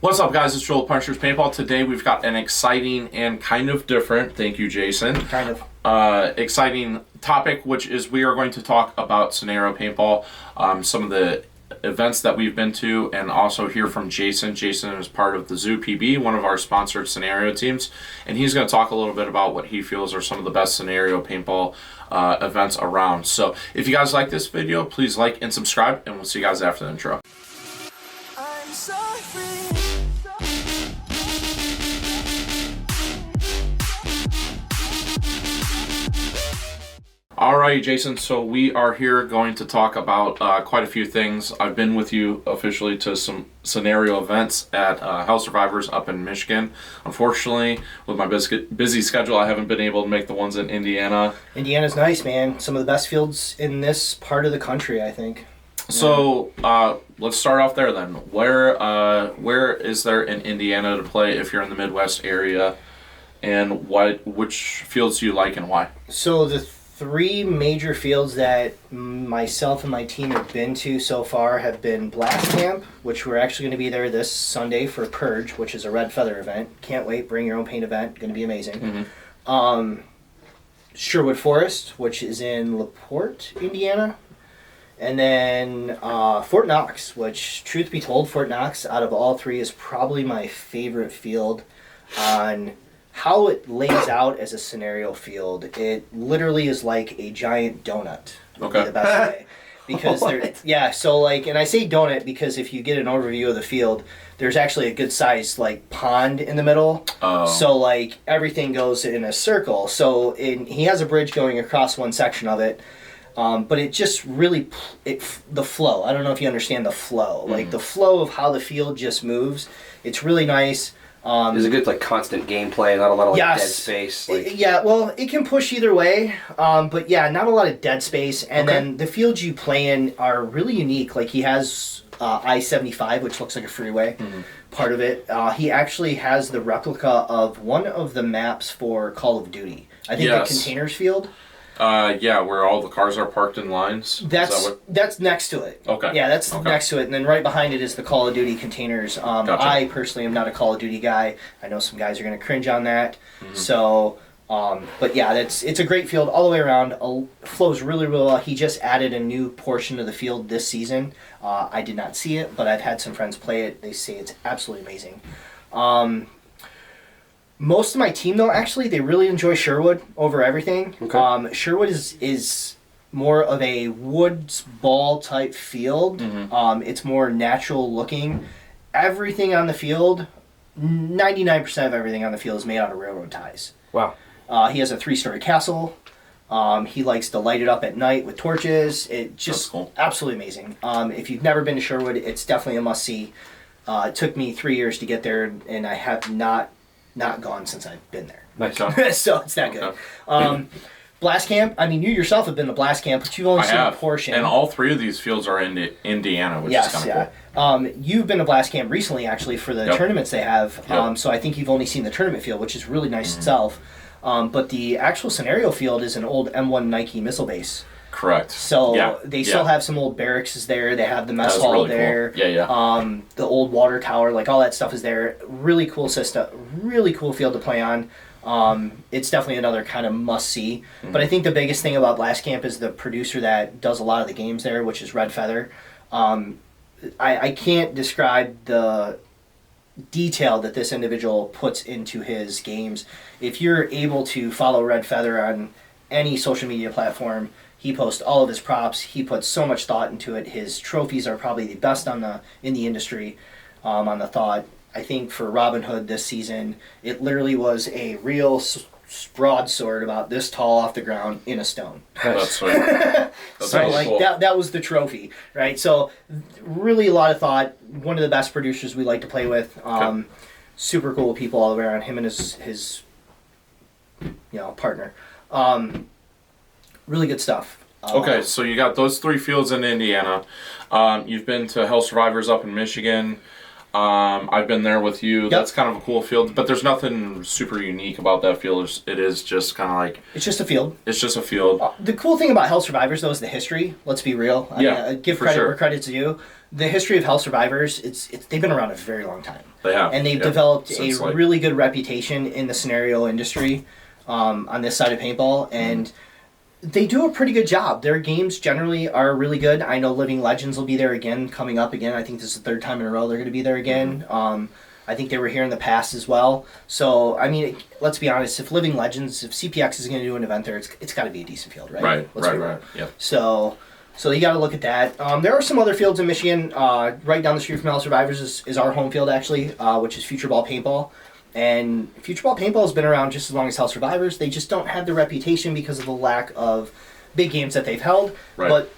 What's up, guys? It's Joel with Punishers Paintball. Today we've got an exciting and kind of different, thank you, Jason, exciting topic, which is we are going to talk about scenario paintball, some of the events that we've been to, and also hear from Jason. Jason is part of the Zoo PB, one of our sponsored scenario teams, and he's going to talk a little bit about what he feels are some of the best scenario paintball events around. So if you guys like this video, please like and subscribe, and we'll see you guys after the intro. I'm so free. Alright, Jason, so we are here going to talk about quite a few things. I've been with you officially to some scenario events at Hell Survivors up in Michigan. Unfortunately, with my busy schedule, I haven't been able to make the ones in Indiana. Indiana's nice, man. Some of the best fields in this part of the country, I think. So let's start off there then. Where is there in Indiana to play if you're in the Midwest area, and which fields do you like and why? So the three major fields that myself and my team have been to so far have been Blast Camp, which we're actually going to be there this Sunday for Purge, which is a Red Feather event. Can't wait. Bring your own paint event. Going to be amazing. Mm-hmm. Sherwood Forest, which is in LaPorte, Indiana. And then Fort Knox, which, truth be told, Fort Knox, out of all three, is probably my favorite field on how it lays out as a scenario field. It literally is like a giant donut. Would be the best way. Because and I say donut because if you get an overview of the field, there's actually a good sized pond in the middle. Oh. So everything goes in a circle. So he has a bridge going across one section of it. But it just really, the flow, I don't know if you understand the flow. Mm-hmm. The flow of how the field just moves, it's really nice. There's a good constant gameplay, not a lot of yes. dead space. It can push either way, but not a lot of dead space. And then the fields you play in are really unique. He has I-75, which looks like a freeway, part of it. He actually has the replica of one of the maps for Call of Duty. I think the Containers field. Where all the cars are parked in lines. That's next to it. Okay. Yeah, that's next to it, and then right behind it is the Call of Duty Containers. Gotcha. I personally am not a Call of Duty guy. I know some guys are going to cringe on that. Mm-hmm. So, but yeah, it's a great field all the way around. Flows really, really well. He just added a new portion of the field this season. I did not see it, but I've had some friends play it. They say it's absolutely amazing. Most of my team, though, actually, they really enjoy Sherwood over everything. Okay. Sherwood is more of a woods ball type field. Mm-hmm. It's more natural looking. Everything on the field, 99% of everything on the field is made out of railroad ties. Wow. He has a 3-story castle. He likes to light it up at night with torches. It just cool. Absolutely amazing. If you've never been to Sherwood, it's definitely a must-see. It took me 3 years to get there, and I have not gone since I've been there. Nice. So it's that good. Blast Camp, I mean, you yourself have been to Blast Camp, but you've only seen a portion. And all three of these fields are in Indiana, which is kind of cool. You've been to Blast Camp recently, actually, for the tournaments they have. Yep. So I think you've only seen the tournament field, which is really nice itself. But the actual scenario field is an old M1 Nike missile base. Correct. So they still have some old barracks there. They have the mess hall really there. Cool. Yeah. The old water tower, all that stuff is there. Really cool system. Really cool field to play on. It's definitely another kind of must-see. Mm-hmm. But I think the biggest thing about Blast Camp is the producer that does a lot of the games there, which is Red Feather. I can't describe the detail that this individual puts into his games. If you're able to follow Red Feather on any social media platform, he posts all of his props. He puts so much thought into it. His trophies are probably the best in the industry on the thought. I think for Robin Hood this season, it literally was a real broadsword about this tall off the ground in a stone. That's sweet. So that was the trophy, right? So really a lot of thought. One of the best producers we like to play with. Super cool people all the way around. Him and his partner. Really good stuff. Okay, so you got those three fields in Indiana. You've been to Hell Survivors up in Michigan. I've been there with you. Yep. That's kind of a cool field, but there's nothing super unique about that field. It is just kind of like... It's just a field. It's just a field. The cool thing about Hell Survivors, though, is the history. Let's be real. I mean, give credit where credit's due. The history of Hell Survivors, they've been around a very long time. They have. And they've developed a really good reputation in the scenario industry on this side of paintball, and they do a pretty good job. Their games generally are really good. I know Living Legends will be there again, coming up again. I think this is the 3rd time in a row they're going to be there again. I think they were here in the past as well. So, I mean, let's be honest. If Living Legends, if CPX is going to do an event there, it's got to be a decent field, right? Right. Yep. So you got to look at that. There are some other fields in Michigan. Right down the street from Hell Survivors is our home field, actually, which is Future Ball Paintball. And Future Ball Paintball has been around just as long as Hell Survivors. They just don't have the reputation because of the lack of big games that they've held. Right. But,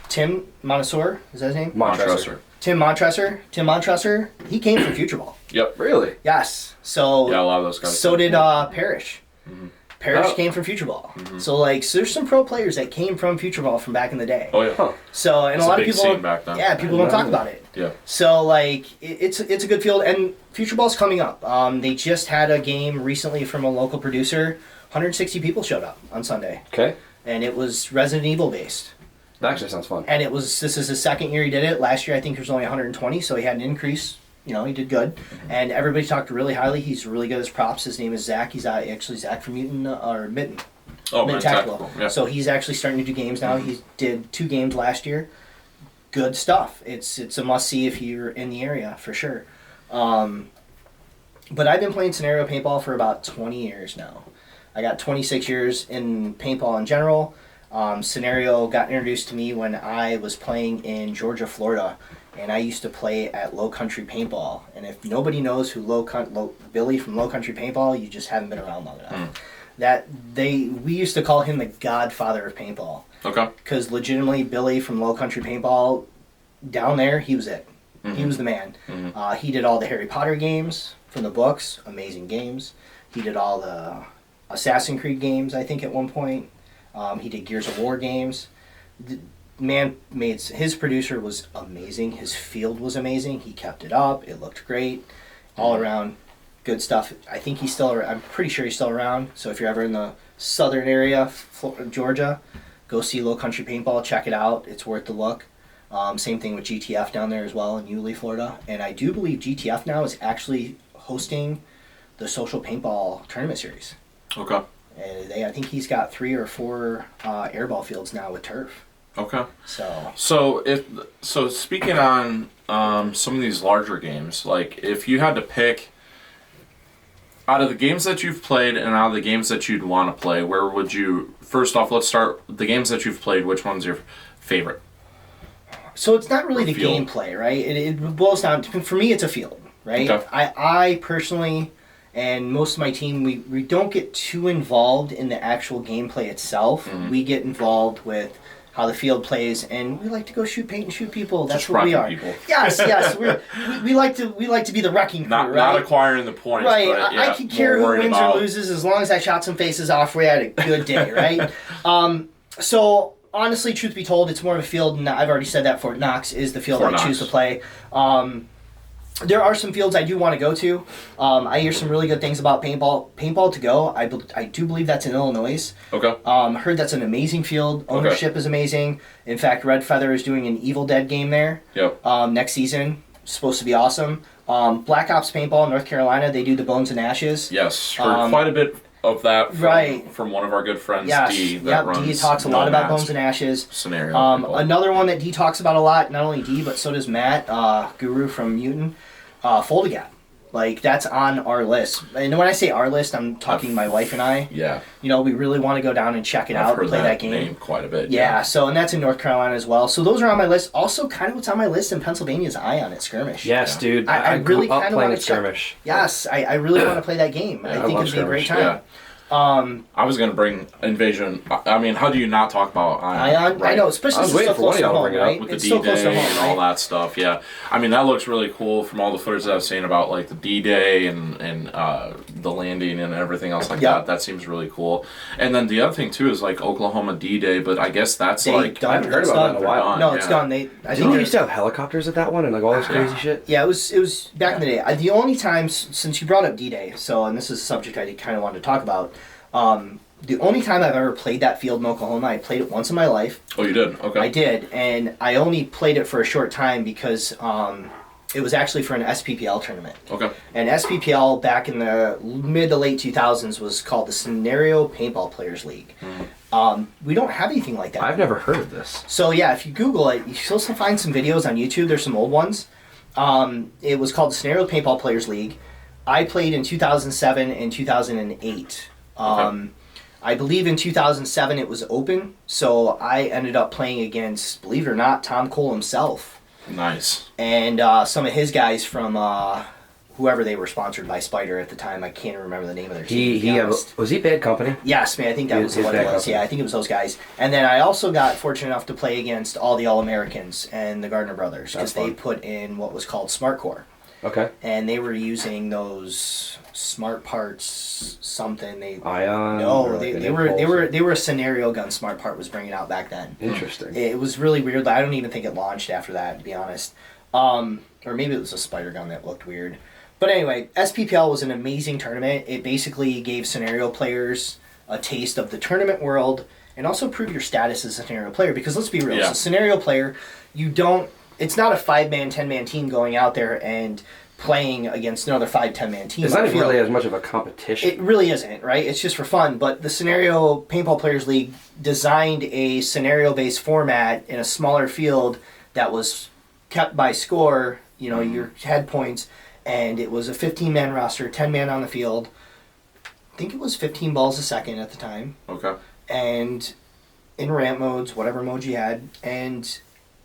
Tim Montresor, is that his name? Montresor. Tim Montresor, he came from Future Ball. Yep. Really? Yes. So yeah, a lot of those guys. So did Parrish. Mm-hmm. Parrish came from Future Ball. Mm-hmm. So, so there's some pro players that came from Future Ball from back in the day. Oh, yeah. Huh. So, and a lot of people... back then. Yeah, people don't talk about it. Yeah. So, it's a good field, and Future Ball's coming up. They just had a game recently from a local producer. 160 people showed up on Sunday. Okay. And it was Resident Evil based. That actually sounds fun. And this is his 2nd year he did it. Last year, I think there was only 120, so he had an increase. He did good. And everybody talked really highly. He's really good as props. His name is Zach. He's actually Zach from Mitten. Oh, Mitten Tactical. Yeah. So he's actually starting to do games now. He did 2 games last year. Good stuff. It's a must-see if you're in the area, for sure. But I've been playing scenario paintball for about 20 years now. I got 26 years in paintball in general. Scenario got introduced to me when I was playing in Georgia, Florida. And I used to play at Low Country Paintball. And if nobody knows who Billy from Low Country Paintball, you just haven't been around long enough. We used to call him the godfather of paintball. Okay. Because legitimately, Billy from Low Country Paintball, down there, he was it. Mm-hmm. He was the man. Mm-hmm. He did all the Harry Potter games from the books, amazing games. He did all the Assassin's Creed games, I think, at one point. He did Gears of War games. His producer was amazing. His field was amazing. He kept it up. It looked great. All around good stuff. I think I'm pretty sure he's still around. So if you're ever in the southern area, Georgia, go see Low Country Paintball. Check it out. It's worth the look. Same thing with GTF down there as well in Yulee, Florida. And I do believe GTF now is actually hosting the Social Paintball Tournament Series. Okay. And I think he's got 3 or 4 airball fields now with turf. Okay. So speaking on some of these larger games, like if you had to pick out of the games that you've played and out of the games that you'd want to play, where would you? First off, let's start the games that you've played. Which one's your favorite? So it's not really the gameplay, right? It boils down to, for me, it's a field, right? Okay. I personally, and most of my team, we don't get too involved in the actual gameplay itself. Mm-hmm. We get involved with how the field plays, and we like to go shoot paint and shoot people. That's what we are. People. Yes. we like to be the wrecking crew, right? Not acquiring the points. Right. But, I can care who wins or loses as long as I shot some faces off. We had a good day, right? So honestly, truth be told, it's more of a field, and I've already said that Fort Knox is the field I choose to play. There are some fields I do want to go to. I hear some really good things about paintball. Paintball to go, I do believe that's in Illinois. Okay. Heard that's an amazing field. Ownership is amazing. In fact, Red Feather is doing an Evil Dead game there. Yep. Next season. Supposed to be awesome. Black Ops Paintball in North Carolina, they do the Bones and Ashes. Yes. Heard quite a bit of that from one of our good friends, D. D talks a lot about Bones and Ashes. Scenario. Another one that D talks about a lot, not only D, but so does Matt, Guru from Mutant, Fulda. Like, that's on our list. And when I say our list, I'm talking my wife and I. Yeah. We really want to go down and check it out and play that game. Name quite a bit. Yeah, so, and that's in North Carolina as well. So those are on my list. Also, kind of what's on my list in Pennsylvania is Ion at Skirmish. Yes, dude. I really kind of want to Skirmish. Yes, I really want to play that game. Yeah, I think it'd be a great time. Yeah. I was going to bring Invasion. I mean, how do you not talk about Ion? Right. I know, especially since it's so close to home, right? With the D-Day and all that stuff, yeah. I mean, that looks really cool from all the footage that I've seen about, like, the D-Day and the landing and everything else like Yeah. that. That seems really cool. And then the other thing too is like Oklahoma D-Day, but I guess that's like I haven't heard about that in a while. No, it's yeah. gone. I Didn't think you used to have helicopters at that one and like all this crazy shit? Yeah, it was back in the day. The only times, since you brought up D-Day, and this is a subject I kind of wanted to talk about, the only time I've ever played that field in Oklahoma, I played it once in my life. Oh, you did? Okay. I did, and I only played it for a short time because it was actually for an SPPL tournament. Okay. And SPPL back in the mid to late 2000s was called the Scenario Paintball Players League. We don't have anything like that. I've never heard of this. So yeah, if you Google it, you should also find some videos on YouTube. There's some old ones. It was called the Scenario Paintball Players League. I played in 2007 and 2008. Okay. I believe in 2007 it was open, so I ended up playing against, believe it or not, Tom Cole himself. Nice. And some of his guys from whoever they were sponsored by Spider at the time. I can't remember the name of their team. Was he Bad Company? Yes, man. I think that was what it was. Yeah, I think it was those guys. And then I also got fortunate enough to play against all the All-Americans and the Gardner brothers because they put in what was called Smart Core. Okay. And they were using those smart parts something. Ion. No, they were a scenario gun. Smart Part was bringing out back then. Interesting. It was really weird. I don't even think it launched after that, to be honest. Or maybe it was a spider gun that looked weird. But anyway, SPPL was an amazing tournament. It basically gave scenario players a taste of the tournament world and also prove your status as a scenario player. Because let's be real, as a scenario player, it's not a 5-man, 10-man team going out there and playing against another 5, 10-man team. It's not even really as much of a competition. It really isn't, right? It's just for fun. But the Scenario Paintball Players League designed a scenario-based format in a smaller field that was kept by score, your head points, and it was a 15-man roster, 10-man on the field. I think it was 15 balls a second at the time. Okay. And in ramp modes, whatever mode you had, and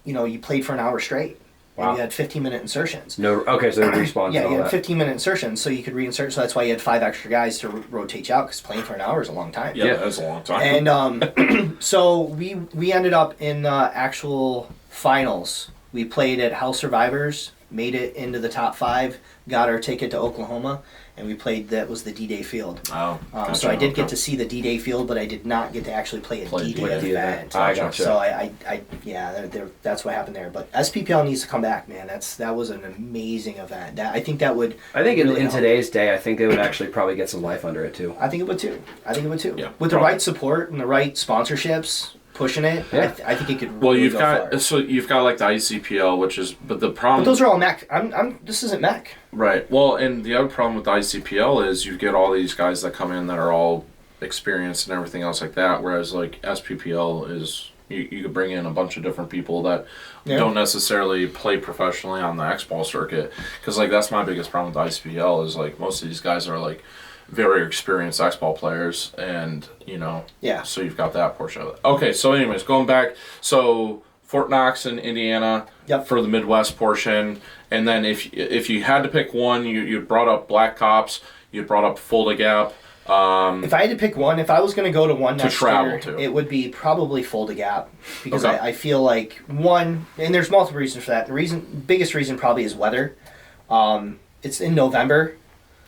you played for an hour straight. Wow. And you had 15-minute insertions. So they respawns. Yeah, you had 15-minute insertions, so you could reinsert. So that's why you had 5 extra guys to rotate you out, because playing for an hour is a long time. Yeah, that's a long time. And so we ended up in the actual finals. We played at House Survivors, made it into the top 5, got our ticket to Oklahoma, and we played, that was the D-Day field. Oh, gotcha. So I did get to see the D-Day field, but I did not get to actually play a D-Day event. I gotcha. So that's what happened there. But SPPL needs to come back, man. That was an amazing event. I think that would. I think really in today's day, I think it would actually probably get some life under it too. I think it would too. Yeah, with the right support and the right sponsorships pushing it, yeah. I think it could. Well, really you've go got far. you've got like the ICPL, which is, but the problem. But those are all mech. This isn't mech. Right. Well, and the other problem with the ICPL is you get all these guys that come in that are all experienced and everything else like that, whereas like SPPL is you could bring in a bunch of different people that don't necessarily play professionally on the X-Ball circuit, because like that's my biggest problem with the ICPL is like most of these guys are like very experienced X-Ball players, and so you've got that portion of it. Okay, so anyways, going back, so Fort Knox in Indiana for the Midwest portion, and then if you had to pick one, you brought up Black Ops, you brought up Fulda Gap. If I had to pick one, if I was going to go to one next year, to. It would be probably Fulda Gap, because I feel like one, and there's multiple reasons for that. The biggest reason probably is weather. It's in November.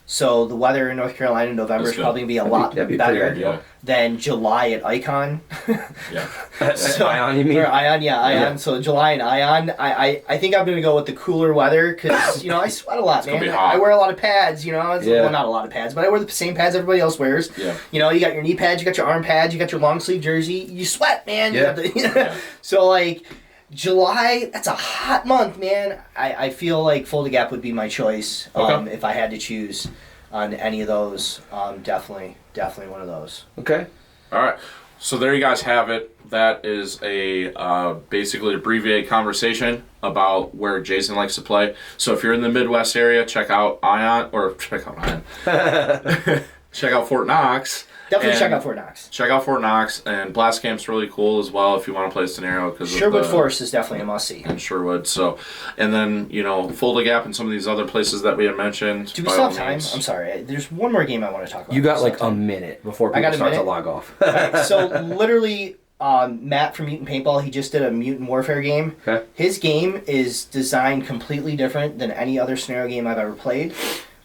So the weather in North Carolina in November is probably going to be a lot better than July at Icon. Ion, you mean? Or Ion, Ion. Yeah. So July and Ion. I think I'm going to go with the cooler weather because, I sweat a lot, man. I wear a lot of pads, Well, not a lot of pads, but I wear the same pads everybody else wears. Yeah. You got your knee pads, you got your arm pads, you got your long sleeve jersey. You sweat, man. Yeah. So, like, July, that's a hot month, man. I feel like Fulda Gap would be my choice if I had to choose on any of those. Definitely one of those. Okay. All right. So there you guys have it. That is a basically abbreviated conversation about where Jason likes to play. So if you're in the Midwest area, check out Ion. Check out Fort Knox. Definitely check out Fort Knox. Check out Fort Knox, and Blast Camp's really cool as well if you want to play a scenario. Sherwood Forest is definitely a must-see. And Sherwood, and then, Fulda Gap and some of these other places that we had mentioned. Do we still have time? I'm sorry. There's one more game I want to talk about. You got like a minute before people start to log off. Right, so literally, Matt from Mutant Paintball, he just did a Mutant Warfare game. Okay. His game is designed completely different than any other scenario game I've ever played.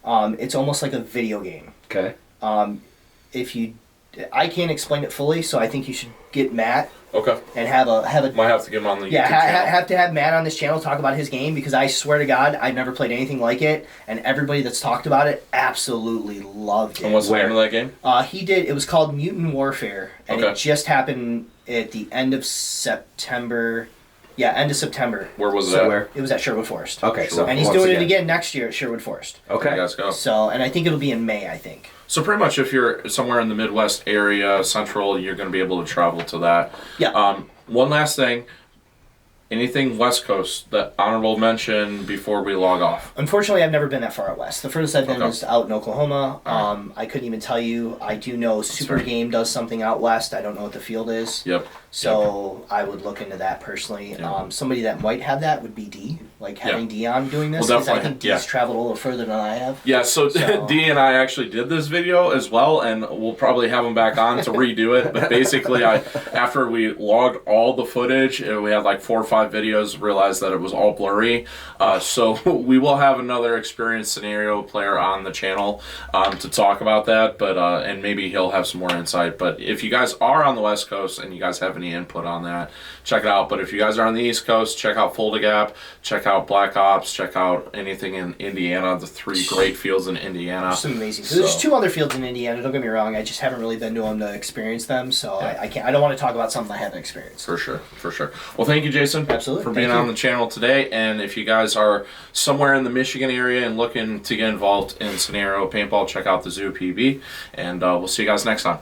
It's almost like a video game. Okay. I can't explain it fully, so I think you should get Matt. Okay. And have a might have to get him on the yeah YouTube channel. have to have Matt on this channel talk about his game, because I swear to God I've never played anything like it, and everybody that's talked about it absolutely loved it. And what's the name of that game? It was called Mutant Warfare, and Okay. it just happened at the end of September. Yeah, end of September. Where was it at? Where? It was at Sherwood Forest. Okay, so And he's once doing it again next year at Sherwood Forest. Okay. You guys go. So, and I think it'll be in May, I think. So pretty much if you're somewhere in the Midwest area, Central, you're going to be able to travel to that. Yeah. One last thing. Anything West Coast that honorable mention before we log off? Unfortunately, I've never been that far out west. The furthest I've been Okay. is out in Oklahoma. I couldn't even tell you. I do know Super fair. Game does something out west. I don't know what the field is. Yep. So I would look into that personally. Yep. Somebody that might have that would be D. Like having Yeah. D on doing this. Well, Because I definitely, think D's traveled a little further than I have. Yeah, so So- Dee and I actually did this video as well, and we'll probably have him back on to redo it. But basically, after we logged all the footage, we had like 4 or 5 videos, realized that it was all blurry. So we will have another experienced scenario player on the channel to talk about that, but and maybe he'll have some more insight. But if you guys are on the West Coast and you guys have any input on that, check it out. But if you guys are on the East Coast, check out Fulda Gap, check out Black Ops, check out anything in Indiana, the 3 great fields in Indiana. Some amazing. There's 2 other fields in Indiana. Don't get me wrong. I just haven't really been to them to experience them. So I can't. I don't want to talk about something I haven't experienced. For sure, for sure. Well, thank you, Jason, Absolutely. for being Thank on you. the channel today. And if you guys are somewhere in the Michigan area and looking to get involved in Scenario Paintball, check out the Zoo PB. And we'll see you guys next time.